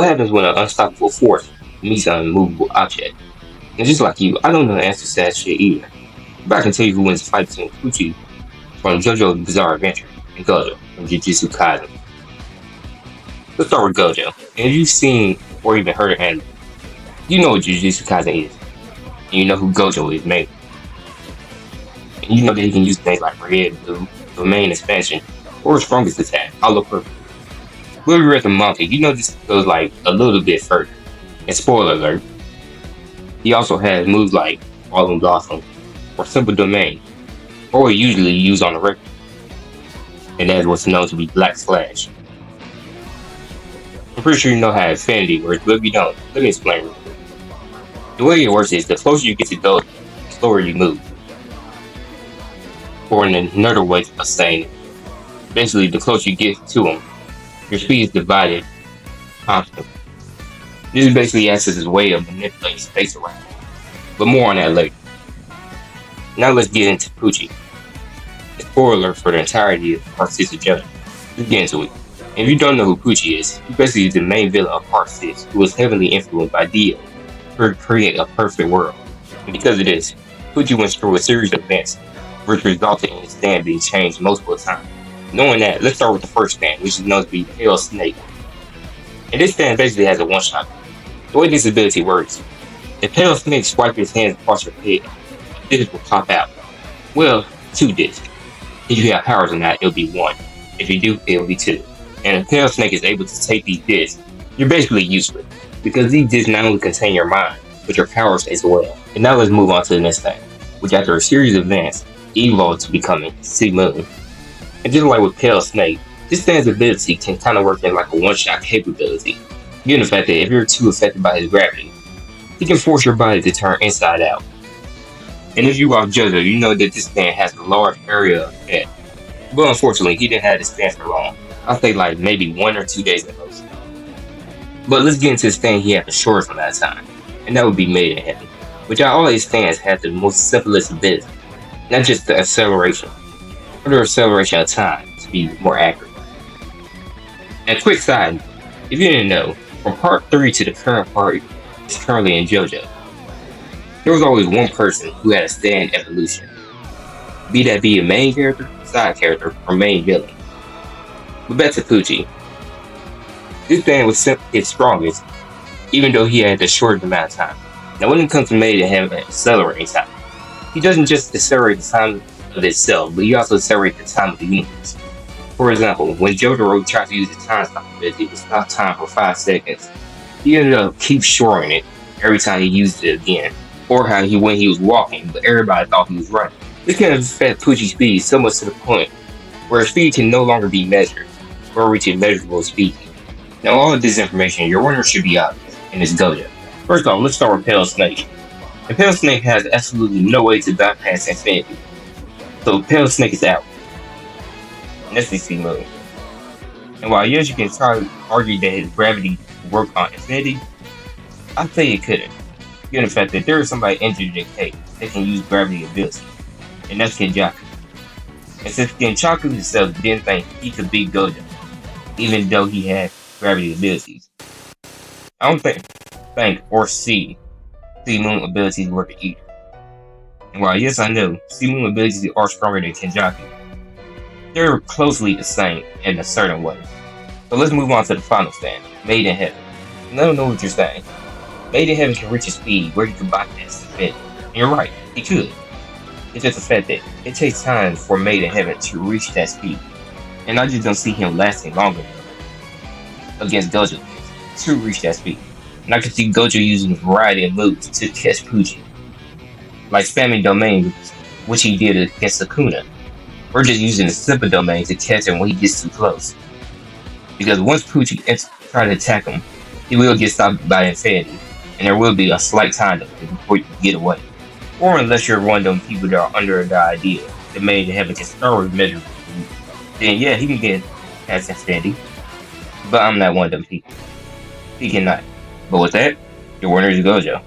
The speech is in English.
happens when an unstoppable force meets an immovable object? And just like you, I don't know the answer to that shit either. But I can tell you who wins the fight between Pucci from JoJo's Bizarre Adventure and Gojo from Jujutsu Kaisen. Let's start with Gojo. And if you've seen or even heard of anime, you know what Jujutsu Kaisen is. And you know who Gojo is, maybe. And you know that he can use things like red, blue, domain expansion, or his strongest attack, Hollow Purple. When we read the manga, you know this goes like a little bit further. And spoiler alert, he also has moves like Fallen Blossom or Simple Domain, or usually used on the record. And that is what's known to be Black Slash. I'm pretty sure you know how Infinity works, but if you don't, let me explain real quick. The way it works is the closer you get to Gojo, the slower you move. Or in another way of saying it, basically the closer you get to him, your speed is divided constantly. This basically acts as his way of manipulating space around. But more on that later. Now let's get into Pucci. Spoiler for the entirety of Part 6 of JoJo. Let's get into it. And if you don't know who Pucci is, he basically is the main villain of Part 6, who was heavily influenced by Dio to create a perfect world. And because of this, Pucci went through a series of events, which resulted in his stand being changed multiple times. Knowing that, let's start with the first stand, which is known to be Pale Snake. And this stand basically has a one-shot. The way this ability works, if Pale Snake swipes his hands across your head, a disc will pop out. Well, 2 discs. If you have powers on that, it'll be 1. If you do, it'll be 2. And if Pale Snake is able to take these discs, you're basically useless, because these discs not only contain your mind, but your powers as well. And now let's move on to the next thing, which after a series of events, evolved to becoming Sea Moon. And just like with Pale Snake, this stand's ability can kind of work in like a one-shot capability, given the fact that if you're too affected by his gravity, he can force your body to turn inside out. And if you watch JoJo, you know that this stand has a large area of effect. But unfortunately, he didn't have this stand for long. I'll say like maybe 1 or 2 days at most. But let's get into the stand he had the shortest amount of time, and that would be Made in Heaven, which out of all these stands has the most simplest ability, not just the acceleration, but the acceleration of time to be more accurate. And a quick side, if you didn't know, from Part 3 to the current part is currently in JoJo, there was always one person who had a stand evolution, be that be a main character, side character, or main villain. But back to Pucci. This stand was his strongest, even though he had the shortest amount of time. Now when it comes to Made in Heaven accelerating time, he doesn't just accelerate the time of itself, but he also accelerates the time of the universe. For example, when Jojo tried to use the time stop ability to stop time for 5 seconds, he ended up keep shortening it every time he used it again. Or how when he was walking, but everybody thought he was running. This can affect Pucci's speed so much to the point where speed can no longer be measured, or reach a measurable speed. Now all of this information, your winner should be obvious, and it's Gojo. First off, let's start with Pale Snake. And Pale Snake has absolutely no way to bypass Infinity. So Pale Snake is out. And that's the Sea Moon. And while yes, you can try to argue that his gravity worked on Infinity, I'd say it couldn't. Given the fact that there is somebody in JJK that can use gravity ability, and that's Kenjaku. And since Kenjaku himself didn't think he could beat Gojo, even though he had gravity abilities, I don't think or see Sea Moon abilities working either. And while yes I know Sea Moon abilities are stronger than Kenjaku, they're closely the same in a certain way. So let's move on to the final stand, Made in Heaven. And I don't know what you're saying. Made in Heaven can reach a speed where he can bypass Infinity. And you're right, he could. It's just the fact that it takes time for Made in Heaven to reach that speed. And I just don't see him lasting longer against Gojo to reach that speed. And I can see Gojo using a variety of moves to catch Pucci, like spamming domain, which he did against Sukuna, or just using a simple domain to catch him when he gets too close. Because once Pucci tries to attack him, he will get stopped by Infinity, and there will be a slight time before you can get away. Or unless you're one of them people that are under the idea that Made in Heaven can thoroughly measure, then yeah, he can get past Infinity. But I'm not one of them people. He cannot. But with that, your winner is Gojo.